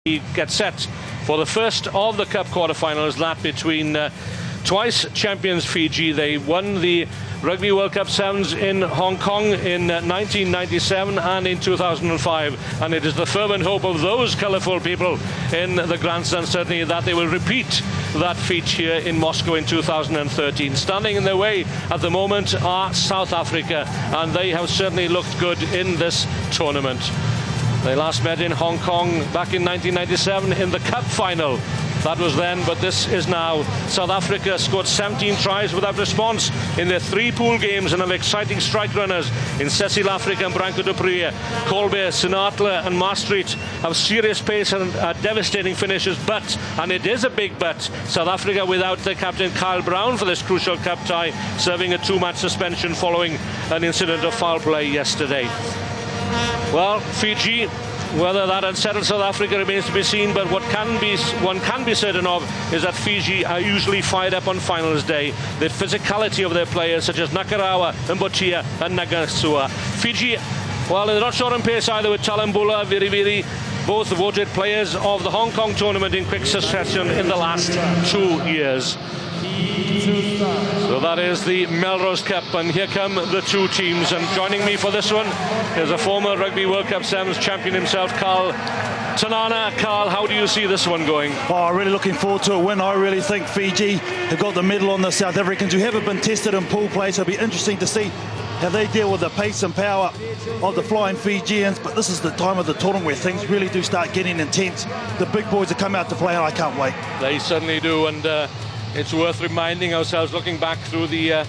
He gets set for the first of the Cup quarterfinals, that between twice champions Fiji. They won the Rugby World Cup Sevens in Hong Kong in 1997 and in 2005, and it is the fervent hope of those colourful people in the grandstand certainly that they will repeat that feat here in Moscow in 2013. Standing in their way at the moment are South Africa, and they have certainly looked good in this tournament. They last met in Hong Kong back in 1997 in the Cup final. That was then, but this is now. South Africa scored 17 tries without response in their 3 pool games and have exciting strike runners in Cecil Africa and Branko de Pree. Kolbe, Sinatla and Maastricht have serious pace and devastating finishes, but, and it is a big but, South Africa without their captain Kyle Brown for this crucial cup tie, serving a 2-match suspension following an incident of foul play yesterday. Well, Fiji, whether that unsettles South Africa remains to be seen, but one can be certain of is that Fiji are usually fired up on finals day. The physicality of their players, such as Nakarawa, Mbotia and Nagasua. Fiji, well, they're not short on pace either, with Talambula, Viriviri, both voted players of the Hong Kong tournament in quick succession in the last 2 years. So that is the Melrose Cup, and here come the 2 teams, and joining me for this one is a former Rugby World Cup Sevens champion himself, Carl Tanana. Carl, how do you see this one going? Oh, really looking forward to a win. I really think Fiji have got the medal on the South Africans, who haven't been tested in pool play, so it'll be interesting to see how they deal with the pace and power of the flying Fijians. But this is the time of the tournament where things really do start getting intense. The big boys have come out to play, and I can't wait. They certainly do, and it's worth reminding ourselves, looking back through the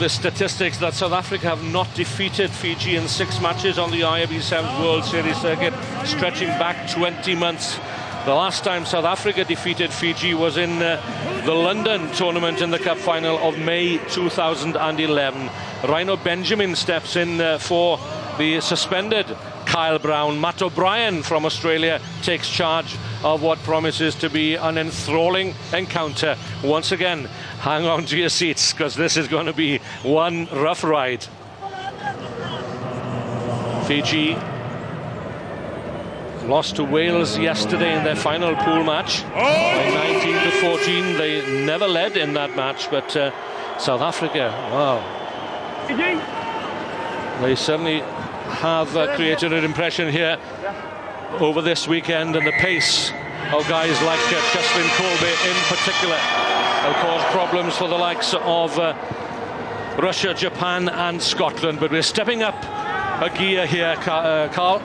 statistics, that South Africa have not defeated Fiji in 6 matches on the IAB Sevens World Series circuit, stretching back 20 months. The last time South Africa defeated Fiji was in the London tournament in the Cup final of May 2011. Rhino Benjamin steps in for the suspended Kyle Brown. Matt O'Brien from Australia takes charge of what promises to be an enthralling encounter. Once again, hang on to your seats, because this is going to be one rough ride. Fiji lost to Wales yesterday in their final pool match by 19-14. They never led in that match, but South Africa, wow, they certainly have created an impression here over this weekend, and the pace of guys like Cheslin Kolbe in particular will cause problems for the likes of Russia, Japan and Scotland. But we're stepping up a gear here, Carl.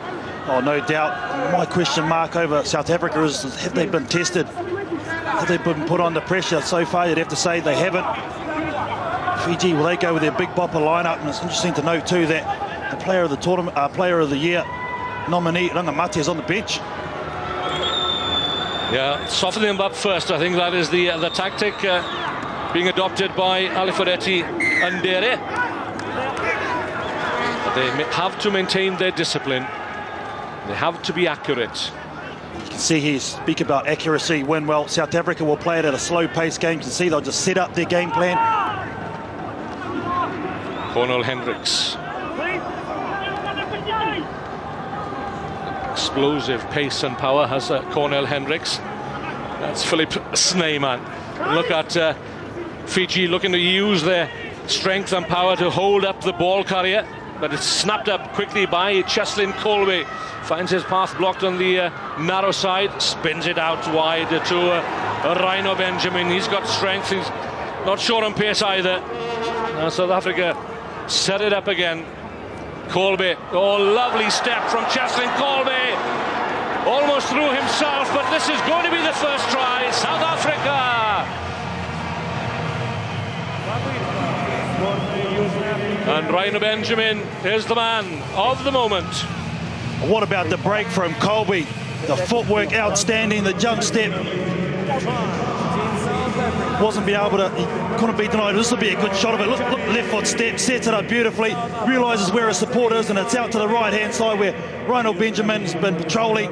Oh, no doubt. My question mark over South Africa is, have they been tested? Have they been put under pressure? So far, you'd have to say they haven't. Fiji, will they go with their big bopper lineup? And it's interesting to note too that the player of the tournament, player of the year nominee Rangamati is on the bench. Yeah, soften them up first. I think that is the tactic being adopted by Aliferetti and Dere. They have to maintain their discipline. They have to be accurate. You can see here, speak about accuracy, win well. South Africa will play it at a slow-paced game. You can see they'll just set up their game plan. Cornel Hendricks. Explosive pace and power has Cornel Hendricks. That's Philip Snyman. Look at Fiji looking to use their strength and power to hold up the ball carrier, but it's snapped up quickly by Cheslin Kolbe. Finds his path blocked on the narrow side, spins it out wide to Rhino Benjamin. He's got strength, he's not short on pace either. South Africa set it up again. Kolbe, oh, lovely step from Cheslin Kolbe. Almost through himself, but this is going to be the first try. South Africa. And Rhino Benjamin is the man of the moment. What about the break from Kolbe? The footwork outstanding, the jump step. Wasn't be able to, he couldn't be denied. This will be a good shot of it. Look, left foot step, sets it up beautifully, realises where his support is, and it's out to the right-hand side where Rhino Benjamin's been patrolling.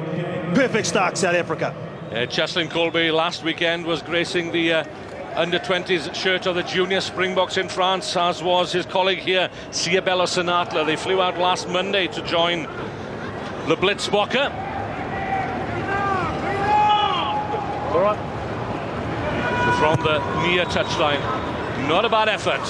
Perfect start, South Africa. Cheslin Kolbe last weekend was gracing the under-20s shirt of the junior Springboks in France, as was his colleague here, Siabelo Sinatla. They flew out last Monday to join the Blitzbokke. from the near touchline. Not a bad effort.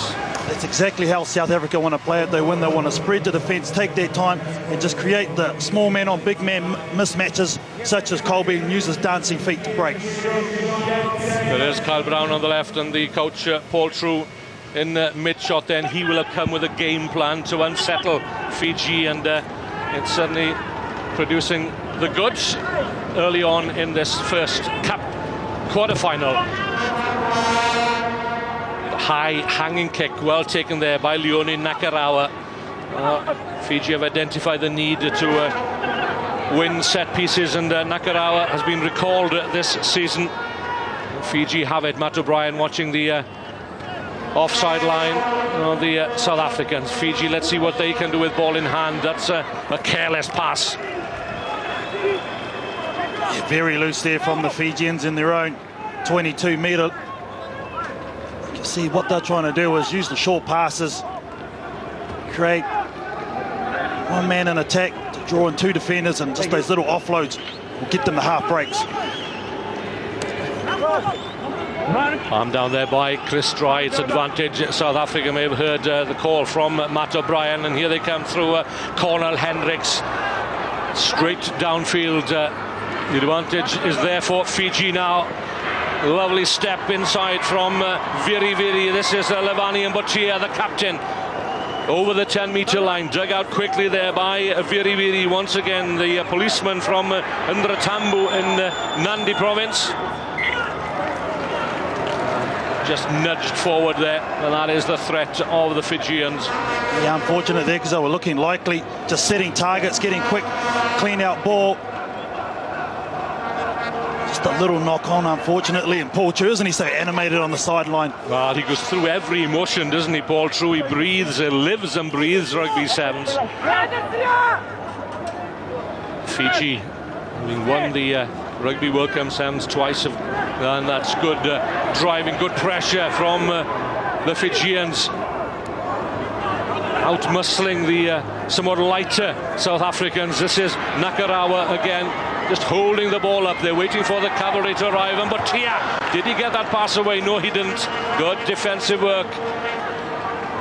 That's exactly how South Africa want to play it. They want to spread the defence, take their time, and just create the small man on big man mismatches, such as Colby, and use his dancing feet to break. There is Kyle Brown on the left, and the coach Paul True in mid-shot. Then he will have come with a game plan to unsettle Fiji, and it's certainly producing the goods early on in this first Cup quarter-final. High hanging kick, well taken there by Leone Nakarawa. Fiji have identified the need to win set pieces, and Nakarawa has been recalled this season. Fiji have it. Matt O'Brien watching the offside line of the South Africans. Fiji, let's see what they can do with ball in hand. That's a careless pass. Yeah, very loose there from the Fijians in their own 22-metre. See what they're trying to do is use the short passes, create one man in attack to draw in two defenders, and just those little offloads will get them to half breaks. Palm down there by Chris Stride. It's advantage. South Africa may have heard the call from Matt O'Brien, and here they come through Cornel Hendricks. Straight downfield. The advantage is there for Fiji now. Lovely step inside from Viri Viri. This is Levani Mbotia, the captain, over the 10-metre line. Dug out quickly there by Viri Viri. Once again, the policeman from Ndratambu in Nandi province. Just nudged forward there, and that is the threat of the Fijians. Yeah, unfortunate there because they were looking likely, just setting targets, getting quick, clean out ball. Just a little knock on, unfortunately, and Paul True, isn't he so animated on the sideline? Well, he goes through every emotion, doesn't he, Paul True? He breathes, lives and breathes rugby sevens. Fiji, having won the Rugby World Cup sevens twice, and that's good driving, good pressure from the Fijians. Out-muscling the somewhat lighter South Africans. This is Nakarawa again, just holding the ball up. They're waiting for the cavalry to arrive. And Botia, did he get that pass away? No, he didn't. Good defensive work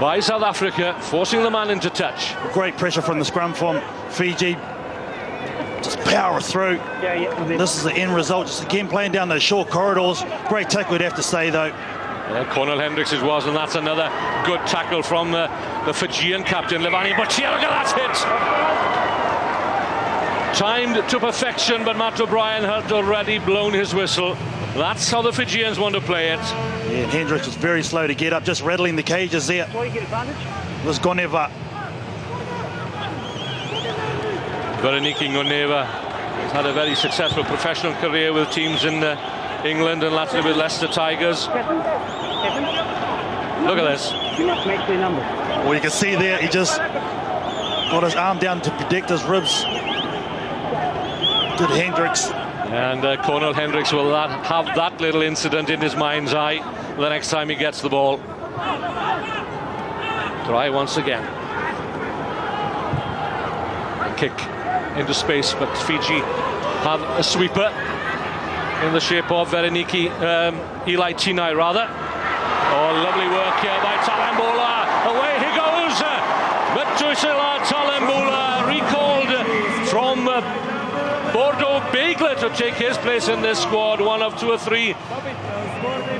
by South Africa, forcing the man into touch. Great pressure from the scrum from Fiji. Just power through. This is the end result. Just again playing down those short corridors. Great tackle, we'd have to say, though. Yeah, Cornel Hendricks it was, and that's another good tackle from the Fijian captain, Levani Botia. Look at that hit! Timed to perfection, but Matt O'Brien had already blown his whistle. That's how the Fijians want to play it. Yeah, and Hendricks was very slow to get up, just rattling the cages there. It was Goneva. Berenike Ngoneva has had a very successful professional career with teams in England and latterly with Leicester Tigers. Look at this. Well, you can see there, he just got his arm down to protect his ribs. Did Hendricks. And Cornel Hendricks will have that little incident in his mind's eye the next time he gets the ball. Try once again. Kick into space, but Fiji have a sweeper in the shape of Berenike, Eli Tinai rather. Oh, lovely work here by Talembula. Away he goes. Metusela Talembula recalled from Bordeaux Bagler to take his place in this squad. One of two or three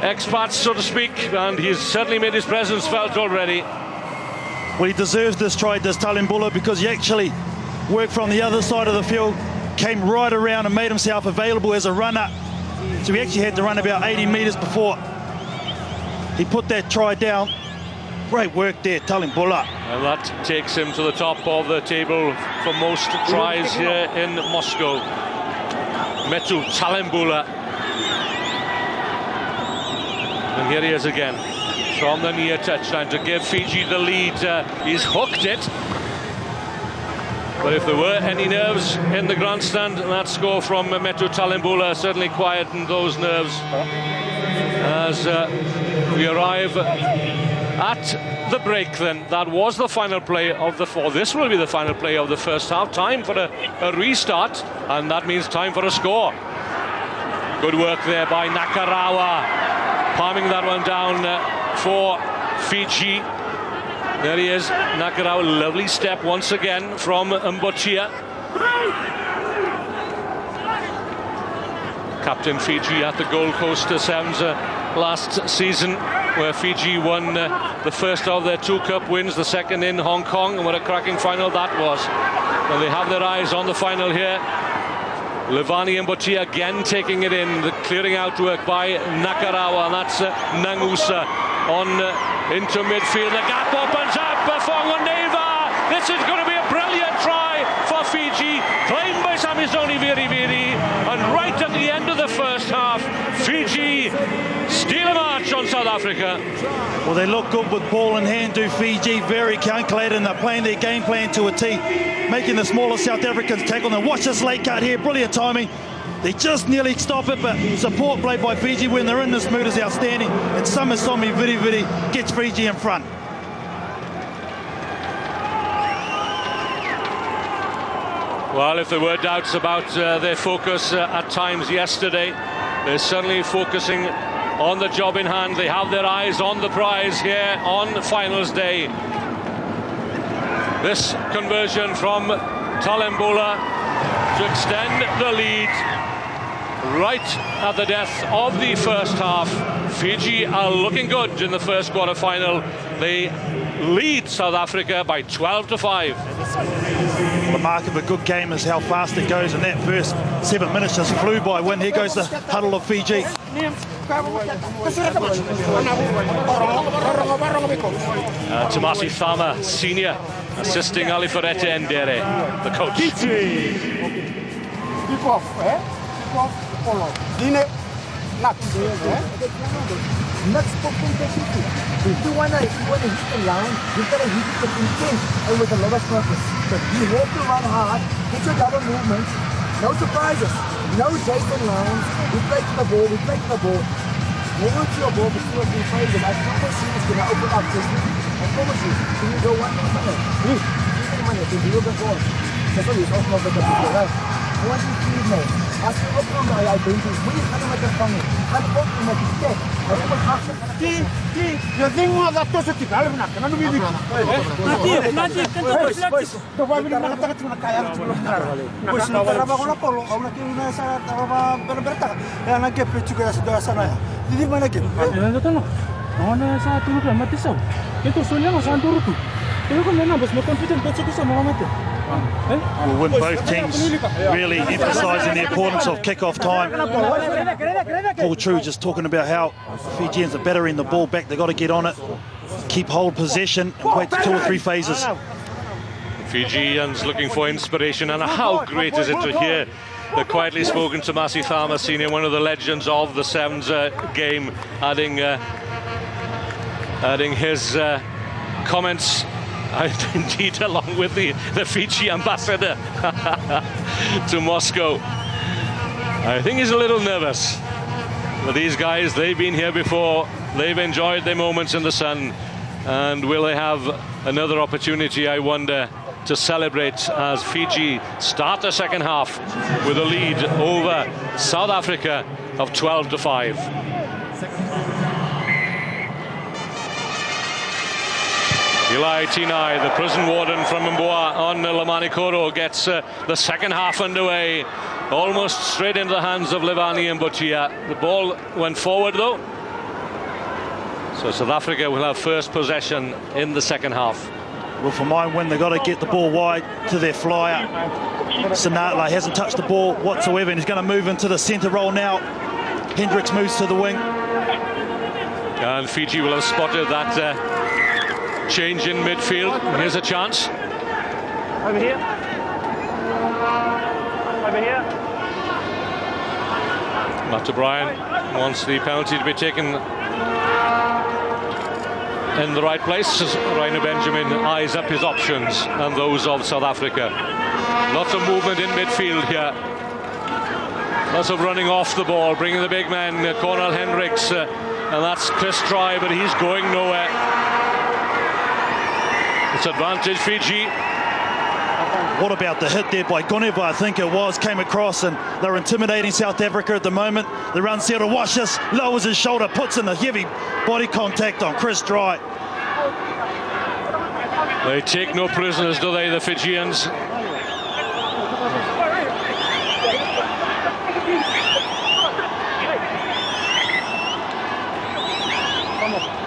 expats, so to speak, and he's certainly made his presence felt already. Well, he deserves this try, does Talembula, because he actually worked from the other side of the field, came right around and made himself available as a runner. So he actually had to run about 80 metres before he put that try down. Great work there, Talembula. And that takes him to the top of the table for most tries here in Moscow. Metu Talembula. And here he is again, from the near touchline to give Fiji the lead. He's hooked it. But if there were any nerves in the grandstand, that score from Metu Talembula certainly quietened those nerves. As we arrive at the break, then, that was the final play of the fourth. This will be the final play of the first half. Time for a restart, and that means time for a score. Good work there by Nakarawa. palming that one down for Fiji. There he is, Nakarau, lovely step once again from Mbotia. Captain Fiji at the Gold Coast Sevens last season, where Fiji won the first of their 2 cup wins, the second in Hong Kong, and what a cracking final that was. And they have their eyes on the final here. Levani Mbotia again taking it in, the clearing out work by Nakarawa, and that's Nangusa on into midfield. The gap opens up for Ngoneva. This is going to be a brilliant try for Fiji, claimed by Samisoni Viriviri, and right at the end of the first half, Fiji steal a march on South Africa. Well, they look good with ball in hand, do Fiji, very calculated, and they're playing their game plan to a T, making the smaller South Africans tackle them. Watch this late cut here, brilliant timing. They just nearly stop it, but support play by Fiji when they're in this mood is outstanding, and Samisoni Viriviri gets Fiji in front. Well, if there were doubts about their focus at times yesterday, they're certainly focusing on the job in hand. They have their eyes on the prize here on finals day. This conversion from Talembula to extend the lead right at the death of the first half. Fiji are looking good in the first quarter-final. They lead South Africa by 12-5. The mark of a good game is how fast it goes, and that first 7 minutes just flew by. When here goes the huddle of Fiji. Tomasi Thama, senior, assisting Ali Ferrete Ndere, the coach. Next competition. If you wanna hit the line, you gotta hit it with intent and with a lot of purpose. But you have to run hard, get your double movements, no surprises, no Jason lines. We play to the ball, Hang on to your ball before you play them. I promise you it's gonna open up this. I promise you. Can you go 1 minute? 3 minutes, you do the ball. That's what you're talking about the ball, right? I want you to feel me. As you open up my identity, when you come with the funny, I'm opening my step. Eu tenho uma da tosse aqui, olha na cara, não me liga. Nanti, tu vai vir na cara, tu na cara, tu na cara. Pois não parava com a polo, ou na que não sa tava berberta. É na que pecho que essa sana. Didi mana que? Não tá não. Não sa tu não mati só. Itu soalnya não sa turu tu. Eu como não, mas meu confident pecho que só não mati. Will win both teams, really emphasising the importance of kick-off time. Paul True just talking about how Fijians are bettering the ball back. They've got to get on it, keep hold possession, and wait 2 or 3 phases. Fijians looking for inspiration, and how great is it to hear the quietly spoken Tomasi Thama Senior, one of the legends of the Sevens game, adding his comments. Indeed, along with the Fiji ambassador to Moscow. I think he's a little nervous. But these guys, they've been here before. They've enjoyed their moments in the sun. And will they have another opportunity, I wonder, to celebrate as Fiji start the second half with a lead over South Africa of 12-5. Eli Tinai, the prison warden from Mboa on Lamanikoro, gets the second half underway, almost straight into the hands of Levani Mbotia. The ball went forward though, so South Africa will have first possession in the second half. Well, for my win, they've got to get the ball wide to their flyer. Sinatla hasn't touched the ball whatsoever, and he's going to move into the centre role now. Hendricks moves to the wing. And Fiji will have spotted that change in midfield. Here's a chance. Over here. Over here. Matt O'Brien wants the penalty to be taken in the right place. Rainer Benjamin eyes up his options and those of South Africa. Lots of movement in midfield here. Lots of running off the ball, bringing the big man, Cornel Hendricks, and that's Chris Try, but he's going nowhere. It's advantage Fiji. What about the hit there by Goneva, I think it was, came across, and they're intimidating South Africa at the moment. The run to Washes, lowers his shoulder, puts in a heavy body contact on Chris Dry. They take no prisoners, do they, the Fijians?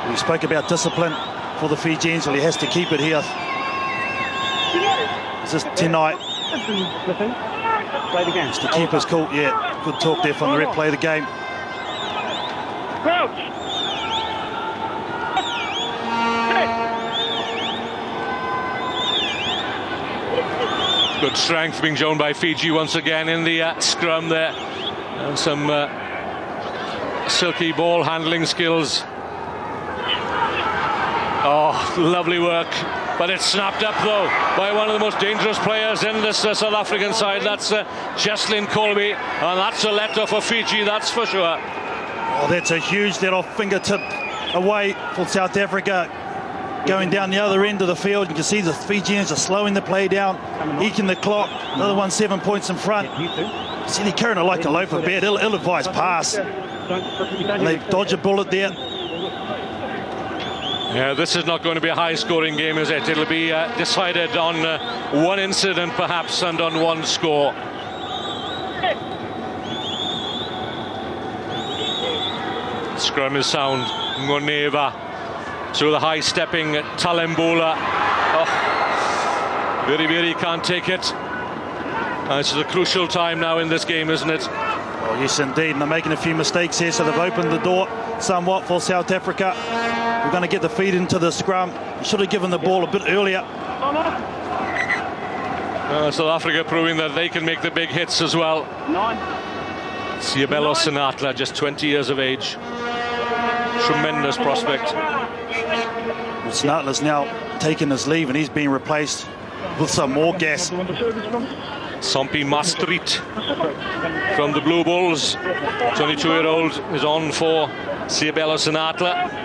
We spoke about discipline for the Fijians, well, he has to keep it here. This is tonight. Play the game. Just to keep us cool, yeah. Good talk there from the rep, play the game. Crouch. Good strength being shown by Fiji once again in the scrum there. And some silky ball handling skills. Oh, lovely work. But it's snapped up, though, by one of the most dangerous players in this South African side. That's Jesslyn Colby. And that's a letter for Fiji, that's for sure. Oh, that's a huge let-off fingertip away for South Africa. Going down the other end of the field, you can see the Fijians are slowing the play down, eking the clock. Another one 7 points in front. See, they're carrying it like a loaf of bread. Ill-advised pass. And they dodge a bullet there. Yeah, this is not going to be a high-scoring game, is it? It'll be decided on one incident, perhaps, and on one score. Scrum is sound. Ngoneva to the high-stepping Talembula. Oh, very can't take it. This is a crucial time now in this game, isn't it? Oh, yes, indeed. And they're making a few mistakes here, so they've opened the door somewhat for South Africa. We're going to get the feed into the scrum. You should have given the ball a bit earlier. South Africa proving that they can make the big hits as well. Siabelo Sinatla, just 20 years of age. Tremendous prospect. Sinatla's now taking his leave, and he's being replaced with some more gas. Sompi Maastricht from the Blue Bulls. 22-year-old is on for Siabelo Sinatla.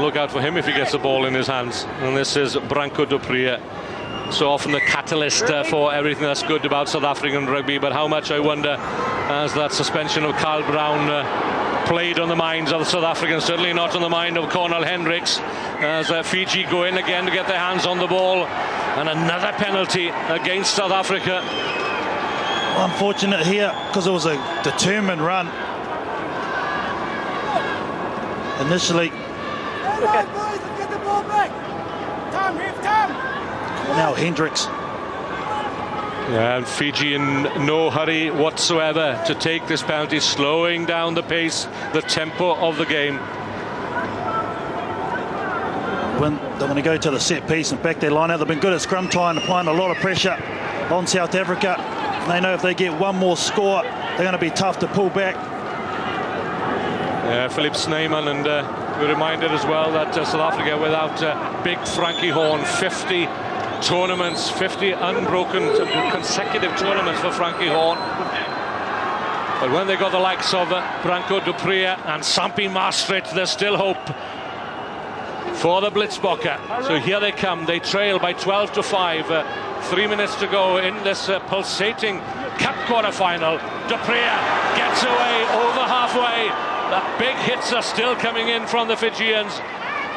Look out for him if he gets the ball in his hands. And this is Branko du Preez. So often the catalyst for everything that's good about South African rugby. But how much, I wonder, has that suspension of Carl Brown played on the minds of the South Africans? Certainly not on the mind of Cornel Hendricks, as Fiji go in again to get their hands on the ball. And another penalty against South Africa. Unfortunate here, because it was a determined run. Initially. Okay. Boys, get the ball back. Time. Now Hendricks. Yeah, and Fiji in no hurry whatsoever to take this penalty, slowing down the pace, the tempo of the game. When they're going to go to the set piece and back their line out. They've been good at scrum time, applying a lot of pressure on South Africa. They know if they get one more score, they're going to be tough to pull back. Yeah, Philip Snyman, and we're reminded as well that South Africa without big Frankie Horn, 50 tournaments, 50 unbroken consecutive tournaments for Frankie Horn. But when they got the likes of Branko du Preez and Sompi Maastricht, there's still hope for the Blitzbokke. So here they come. They trail by 12-5. 3 minutes to go in this pulsating Cup quarter-final. Du Preez gets away over halfway. The big hits are still coming in from the Fijians.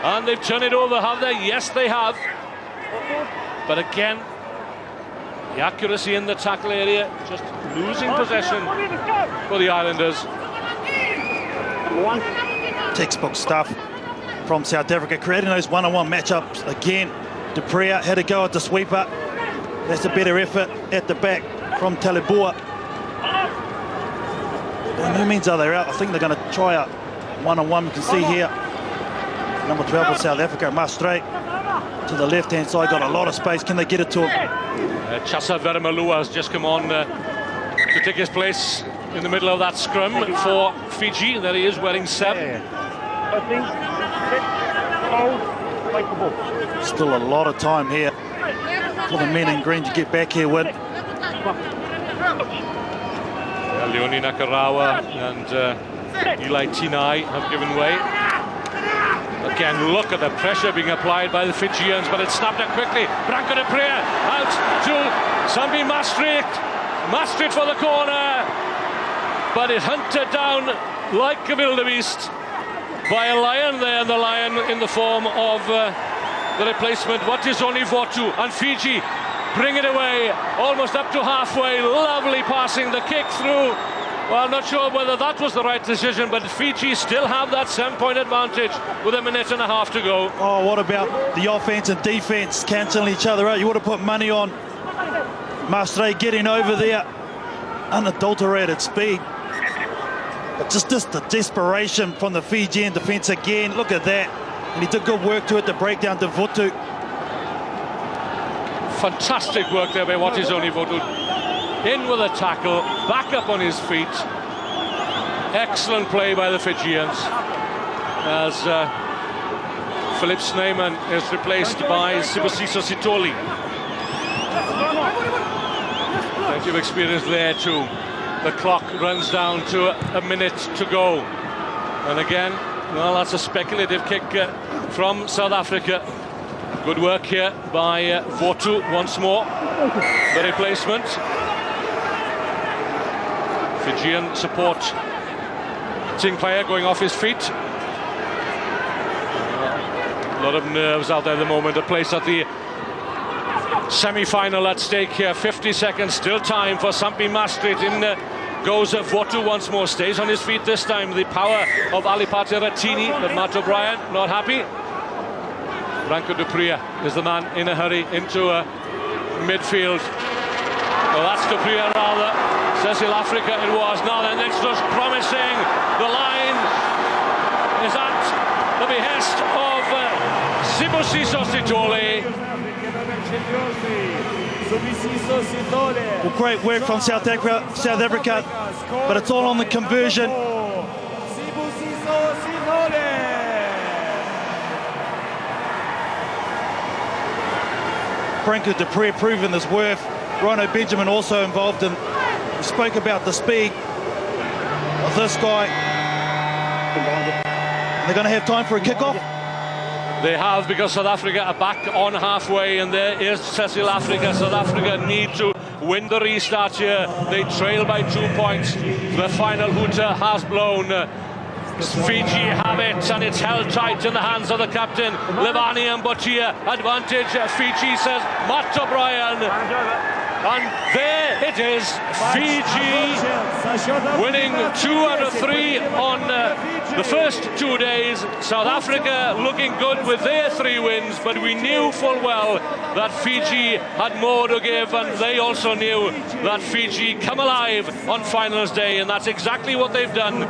And they've turned it over, have they? Yes, they have. But again, the accuracy in the tackle area, just losing possession for the Islanders. Textbook stuff from South Africa, creating those one-on-one matchups again. Du Preez had a go at the sweeper. That's a better effort at the back from Talembula. By no means are they out. I think they're going to try a one-on-one. You can see here, number 12 for South Africa, Maastricht to the left-hand side, got a lot of space. Can they get it to him? Chasa Veramalua has just come on to take his place in the middle of that scrum for Fiji. There he is, wearing 7. Still a lot of time here for the men in green to get back here with. Leoni Nakarawa and Eli Tinai have given way. But Again, look at the pressure being applied by the Fijians, but it's snapped up quickly. Branko de Prea out to Sambi Maastricht. Maastricht for the corner, but it hunted down like a wildebeest by a lion there, and the lion in the form of the replacement, Watizoni Votu, and Fiji bring it away, almost up to halfway. Lovely passing, the kick through. Well, I'm not sure whether that was the right decision, but Fiji still have that 7-point advantage with a minute and a half to go. Oh, what about the offense and defense cancelling each other out? You would have put money on Maastricht getting over there, unadulterated speed. But just the desperation from the Fijian defense again. Look at that. And he did good work to it to break down to Votu. Fantastic work there by Watizoni Votu. In with a tackle, back up on his feet. Excellent play by the Fijians as Philip Snyman is replaced by Sibusiso Sitoli. Plenty of experience there too. The clock runs down to a minute to go. And again, well, that's a speculative kick from South Africa. Good work here by Votu once more. The replacement. Fijian support team player going off his feet. A lot of nerves out there at the moment. A place at the semi-final at stake here. 50 seconds, still time for Sambi Maastricht. In goes Votu once more, stays on his feet this time. The power of Alipate Ratini, but Matt O'Brien not happy. Branko de Prea is the man in a hurry into midfield. Well, that's de Prea rather. Cecil Africa it was. Now then, it's just promising. The line is at the behest of Sibusiso Sitoli. Well, great work from South Africa, but it's all on the conversion. Branko de Prea proving his worth. Rhino Benjamin also involved in. We spoke about the speed of this guy. They're going to have time for a kickoff. They have, because South Africa are back on halfway, and there is Cecil Africa. South Africa need to win the restart here. They trail by 2 points. The final hooter has blown. Fiji have it, and it's held tight in the hands of the captain, Levani and Botia. Advantage, Fiji, says Matt O'Brien. And there it is, Fiji winning 2 out of 3 on the first 2 days. South Africa looking good with their 3 wins, but we knew full well that Fiji had more to give, and they also knew that Fiji come alive on finals day, and that's exactly what they've done.